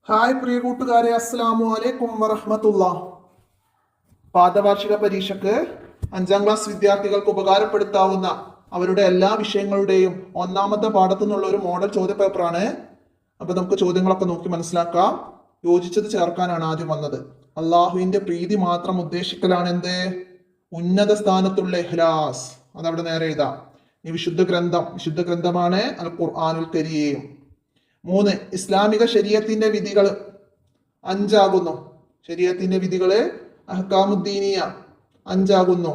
Hi പ്രിയ കൂട്ടുകാരെ, അസ്സലാമു അലൈക്കും വറഹ്മത്തുള്ളാഹ്. പാദവാർഷിക പരീക്ഷയ്ക്ക് 5ാം ക്ലാസ് വിദ്യാർത്ഥികൾക്ക് ഉപകാരപ്പെടുത്താവുന്ന അവരുടെ എല്ലാ വിഷയങ്ങളുടെയും ഒന്നാമത്തെ പാഠത്തു നിന്നുള്ള ഒരു മോഡൽ ചോദ്യപേപ്പറാണ്. അപ്പൊ നമുക്ക് ചോദ്യങ്ങളൊക്കെ നോക്കി മനസ്സിലാക്കാം. യോജിച്ചത് ചേർക്കാനാണ് ആദ്യം വന്നത്. അള്ളാഹുവിന്റെ പ്രീതി മാത്രം ഉദ്ദേശിക്കലാണ് എന്ത്? ഉന്നത സ്ഥാനത്തുള്ള ഇഖ്ലാസ്. അതവിടെ നേരെ എഴുതാം. ഈ വിശുദ്ധ ഗ്രന്ഥമാണ് അൽ ഖുർആനുൽ കരീം. 3. ഇസ്ലാമിക ശരീഅത്തിന്റെ വിധികൾ 5 ശരീഅത്തിന്റെ വിധികള് അഹ്കാമുദ്ദീനിയ 5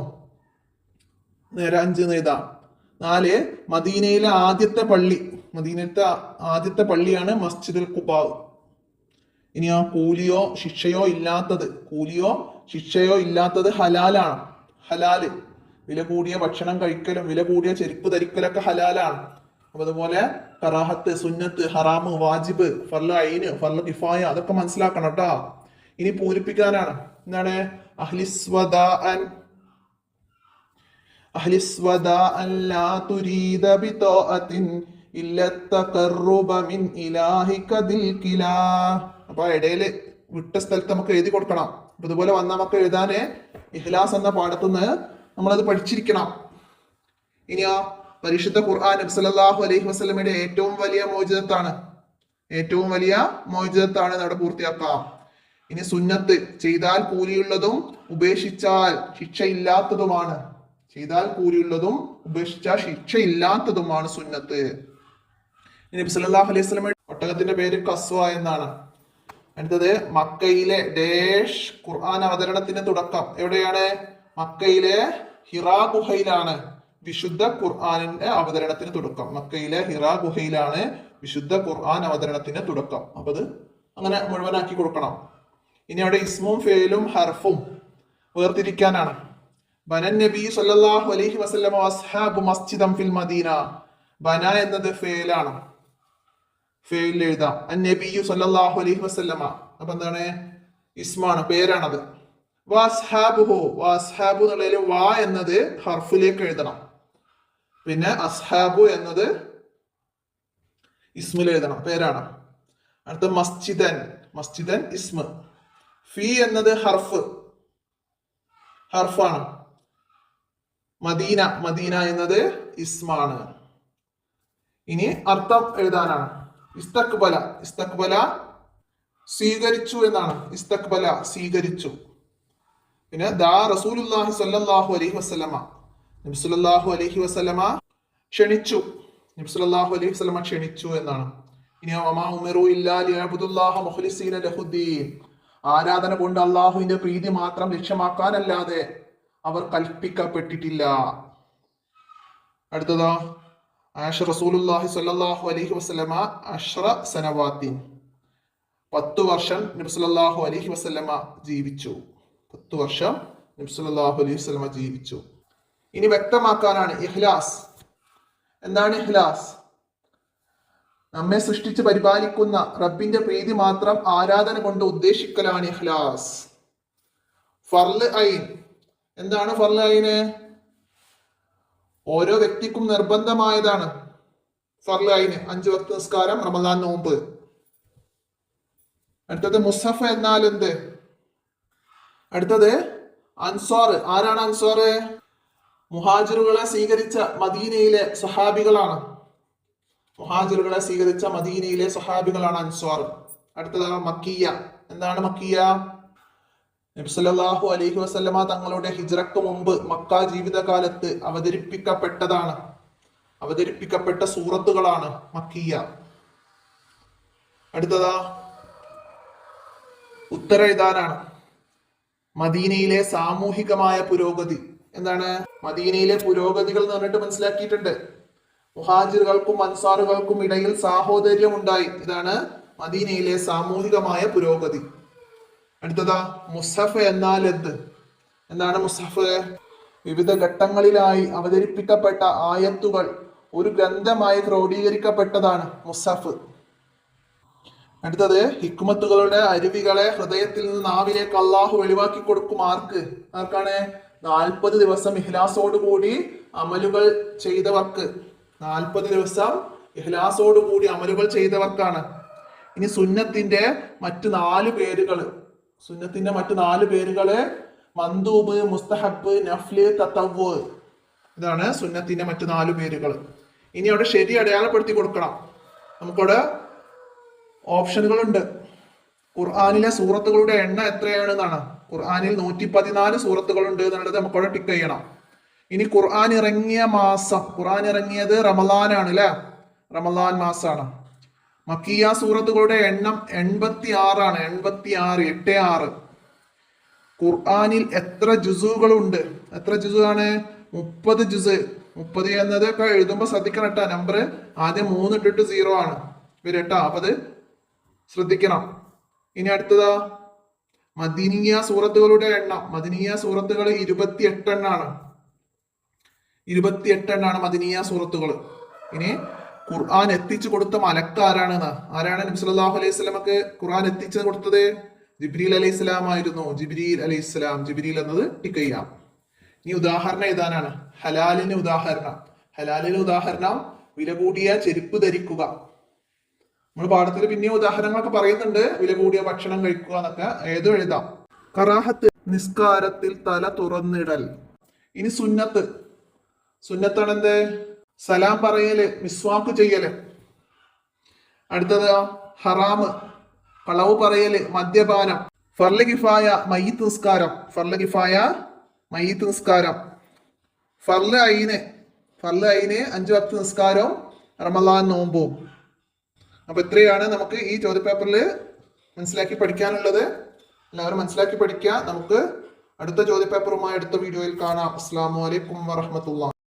നേരെ 5 എഴുതാം. 4. മദീനയിലെ ആദ്യത്തെ പള്ളിയാണ് മസ്ജിദുൽ ഖുബാ. ഇനിയോ കൂലിയോ ശിക്ഷയോ ഇല്ലാത്തത് ഹലാലാണ്. ഹലാല് വില കൂടിയ ഭക്ഷണം കഴിക്കലും വില കൂടിയ ചെരുപ്പ് ധരിക്കലൊക്കെ ഹലാലാണ്. അപ്പൊ അതുപോലെ കറാഹത്ത്, സുന്നത്ത്, ഹറാമ്, വാജിബ്, ഫർള് ഐന്, ഫർള് കിഫായ അതൊക്കെ മനസ്സിലാക്കണം കേട്ടോ. ഇനി പൂരിപ്പിക്കാനാണ്. എന്താണ്? അപ്പൊ ഇടയില് വിട്ട സ്ഥലത്ത് നമുക്ക് എഴുതി കൊടുക്കണം. അപ്പൊ ഇതുപോലെ വന്ന നമുക്ക് എഴുതാന് ഇഖ്ലാസ് എന്ന പാഠത്തുനിന്ന് നമ്മളത് പഠിച്ചിരിക്കണം. ഇനിയോ പരിശുദ്ധ ഖുർആൻ നബി സല്ലല്ലാഹു അലൈഹി വസല്ലമയുടെ ഏറ്റവും വലിയ മോചിതത്താണ് അവിടെ പൂർത്തിയാക്കാം. ഇനി സുന്നത്ത് ചെയ്താൽ കൂലിയുള്ളതും ഉപേക്ഷിച്ചാൽ ശിക്ഷയില്ലാത്തതുമാണ്. സുന്നത്ത്. നബി സല്ലല്ലാഹു അലൈഹി വസല്ലമയുടെ ഒട്ടകത്തിന്റെ പേര് കസ്വ എന്നാണ്. അടുത്തത് മക്കയിലെ ഡേഷ് ഖുർആൻ അവതരണത്തിന്റെ തുടക്കം എവിടെയാണ്? മക്കയിലെ ഹിറാ ഗുഹയിലാണ് വിശുദ്ധ ഖുർആനിന്റെ അവതരണത്തിന് തുടക്കം. മക്കയിലെ ഹിറാ ഗുഹയിലാണ് വിശുദ്ധ ഖുർആൻ അവതരണത്തിന് തുടക്കം. അപ്പൊ അത് അങ്ങനെ മുഴുവനാക്കി കൊടുക്കണം. ഇനി അവിടെ ഇസ്മും ഫേലും ഹർഫും വേർതിരിക്കാനാണ്. ബനൻ നബി സല്ലല്ലാഹു അലൈഹി വസല്ലമ വഅസ്ഹാബു മസ്ജിദൻ ഫിൽ മദീന. ബന എന്നത് ഫേലാണ്. ഫേയിൽ എഴുതാം. അൻ നബി സല്ലല്ലാഹു അലൈഹി വസല്ലമ. അപ്പൊ എന്താണ്? ഇസ്മാണ്, പേരാണത്. വഅസ്ഹാബുഹു എന്നുള്ളതിൽ വാ എന്നത് ഹർഫിലേക്ക് എഴുതണം. പിന്നെ അസ്ഹാബു എന്നത് ഇസ്മിൽ എഴുതണം, പേരാണ്. അടുത്ത മസ്ജിദൻ ഇസ്മ. ഫി എന്നത് ഹർഫാണ്. മദീന എന്നത് ഇസ്മാണ്. ഇനി അർത്ഥം എഴുതാനാണ്. ഇസ്തക്ബല സ്വീകരിച്ചു എന്നാണ്. സ്വീകരിച്ചു. പിന്നെ ദാ റസൂലുള്ളാഹി സ്വല്ലല്ലാഹു അലൈഹി വസല്ലമ. നബി സല്ലല്ലാഹു അലൈഹി വസല്ലമ ക്ഷണിച്ചു. എന്നാണ്. ഇനി വമാ ഉമിറു ഇല്ലാ ലിയഅബ്ദുല്ലാഹ മുഖ്ലിസീന ലഹുദ്ദീൻ. ആരാധന കൊണ്ട് അള്ളാഹുവിന്റെ പ്രീതി മാത്രം ലക്ഷ്യമാക്കാനല്ലാതെ അവർ കൽപ്പിക്കപ്പെട്ടിട്ടില്ല. അടുത്തതോ ആഷ റസൂലുള്ളാഹി സ്വല്ലല്ലാഹു അലൈഹി വസല്ലമ 10 സനവാത്തിൻ. 10 വർഷം നബി സല്ലല്ലാഹു അലൈഹി വസല്ലമ ജീവിച്ചു. 10 വർഷം നബി സല്ലല്ലാഹു അലൈഹി വസല്ലമ ജീവിച്ചു. ഇനി വ്യക്തമാക്കാനാണ് ഇഖ്ലാസ്. എന്താണ് ഇഖ്ലാസ്? നമ്മെ സൃഷ്ടിച്ച് പരിപാലിക്കുന്ന റബ്ബിന്റെ പ്രീതി മാത്രം ആരാധന കൊണ്ട് ഉദ്ദേശിക്കലാണ് ഇഖ്ലാസ്. ഫർള് ഐൻ. എന്താണ് ഫർള് ഐന്? ഓരോ വ്യക്തിക്കും നിർബന്ധമായതാണ് ഫർള് ഐന്. 5 വക്ത് നിസ്കാരം, റമദാൻ നോമ്പ്. അടുത്തത് മുസഫ് എന്നാൽ എന്ത്? അടുത്തത് അൻസ്വാർ. ആരാണ് അൻസ്വാർ? മുഹാജിറുകളെ സ്വീകരിച്ച മദീനയിലെ സഹാബികളാണ് അൻസ്വാർ. അടുത്തത് മക്കിയ. എന്താണ് മക്കിയ? നബി സല്ലല്ലാഹു അലൈഹി വസല്ലമ തങ്ങളുടെ ഹിജ്റക്ക് മുമ്പ് മക്ക ജീവിതകാലത്ത് അവതരിപ്പിക്കപ്പെട്ട സൂറത്തുകളാണ് മക്കിയ. അടുത്തതാ ഉത്തരം എഴുതാനാണ്. മദീനയിലെ സാമൂഹികമായ പുരോഗതി. എന്താണ് മദീനയിലെ പുരോഗതികൾ എന്ന് പറഞ്ഞിട്ട് മനസ്സിലാക്കിയിട്ടുണ്ട്. മുഹാജിറുകൾക്കും അൻസാറുകൾക്കും ഇടയിൽ സാഹോദര്യം ഉണ്ടായി. ഇതാണ് മദീനയിലെ സാമൂഹികമായ പുരോഗതി. അടുത്തതാ മുസഫ് എന്നാൽ എന്ത്? എന്താണ് മുസഫ്? വിവിധ ഘട്ടങ്ങളിലായി അവതരിപ്പിക്കപ്പെട്ട ആയത്തുകൾ ഒരു ഗ്രന്ഥമായി ക്രോഡീകരിക്കപ്പെട്ടതാണ് മുസഫ്. അടുത്തത് ഹിക്മത്തുകളുടെ അരുവികളെ ഹൃദയത്തിൽ നിന്ന് നാവിലേക്ക് അള്ളാഹു വെളിവാക്കി കൊടുക്കും. ആർക്കാണ്? 40 ദിവസം ഇഖ്ലാസോടുകൂടി അമലുകൾ ചെയ്തവർക്ക്. 40 ദിവസം ഇഖ്ലാസോടുകൂടി അമലുകൾ ചെയ്തവർക്കാണ്. ഇനി സുന്നത്തിന്റെ മറ്റു 4 പേരുകൾ, സുന്നത്തിന്റെ മറ്റു 4 പേരുകള് മന്ദൂബ്, മുസ്തഹബ്, നഫ്ല്, തതവ്വു. ഇതാണ് സുന്നത്തിന്റെ മറ്റു 4 പേരുകൾ. ഇനി അവിടെ ശരി അടയാളപ്പെടുത്തി കൊടുക്കണം. നമുക്കവിടെ ഓപ്ഷനുകളുണ്ട്. ഖുർആനിലെ സൂറത്തുകളുടെ എണ്ണം എത്രയാണെന്നാണ്. ഖുർആനിൽ 114 സൂറത്തുകളുണ്ട് എന്നുള്ളത് നമുക്കവിടെ ടിക്ക് ചെയ്യണം. ഇനി ഖുർആൻ ഇറങ്ങിയ മാസം, ഖുർആൻ ഇറങ്ങിയത് റമളാനാണ് അല്ലെ, റമളാൻ മാസമാണ്. മക്കിയ സൂറത്തുകളുടെ എണ്ണം 86 ആണ്. 86. ഖുർആനിൽ എത്ര ജുസുകളുണ്ട്? എത്ര ജുസു ആണ്? 30 ജുസ്. 30 എന്നതൊക്കെ എഴുതുമ്പോൾ ശ്രദ്ധിക്കണം കേട്ടോ. നമ്പർ ആദ്യം 3 ഇട്ടിട്ട് 0 ആണ് വരട്ടോ. അപ്പൊ അത് ശ്രദ്ധിക്കണം. ഇനി അടുത്തതാ മദീനിയ സൂറത്തുകളുടെ എണ്ണം. മദീനിയ സൂറത്തുകൾ 28 എണ്ണാണ്. 28 എണ്ണാണ് മദീനിയ സൂറത്തുകൾ. ഇനി ഖുർആൻ എത്തിച്ചു കൊടുത്ത മലക്കാരാണ്? ആരാണ് നബി സല്ലല്ലാഹു അലൈഹി വസല്ലമക്ക് ഖുർആൻ എത്തിച്ചു കൊടുത്തത്? ജിബ്രീൽ അലൈഹി സ്വലാം ആയിരുന്നു. ജിബ്രീൽ അലൈഹി സ്വലാം, ജിബ്രീൽ എന്നത് ടിക്ക് ചെയ്യാം. ഇനി ഉദാഹരണം ഏതാനാണ്? ഹലാലിന് ഉദാഹരണം. ഹലാലിന് ഉദാഹരണം വില കൂടിയ ചെരുപ്പ് ധരിക്കുക. നമ്മൾ പാഠത്തിൽ പിന്നെയും ഉദാഹരണങ്ങളൊക്കെ പറയുന്നുണ്ട്. വില കൂടിയ ഭക്ഷണം കഴിക്കുക എന്നൊക്കെ ഏതും എഴുതാം. കറാഹത്ത് നിസ്കാരത്തിൽ തല തുറന്നിടൽ. ഇനി സുന്നത്ത്. സുന്നത്താണ് എന്ത്? സലാം പറയല്, മിസ്വാക്ക് ചെയ്യല്. അടുത്തത് ഹറാമ്, കളവ് പറയല്, മദ്യപാനം. ഫർള് കിഫായ മയ്യിത്ത് നിസ്കാരം. ഫർള് കിഫായ മയ്യിത്ത് നിസ്കാരം. ഫർള് ഐന് 5 വക്ത് നിസ്കാരവും റമളാൻ നോമ്പും. അപ്പൊ ഇത്രയാണ് നമുക്ക് ഈ ചോദ്യപേപ്പറിൽ മനസ്സിലാക്കി പഠിക്കാനുള്ളത്. എല്ലാവരും മനസ്സിലാക്കി പഠിക്കുക. നമുക്ക് അടുത്ത ചോദ്യപേപ്പറുമായി അടുത്ത വീഡിയോയിൽ കാണാം. അസ്സലാമു അലൈക്കും വറഹ്മത്തുള്ളാഹി.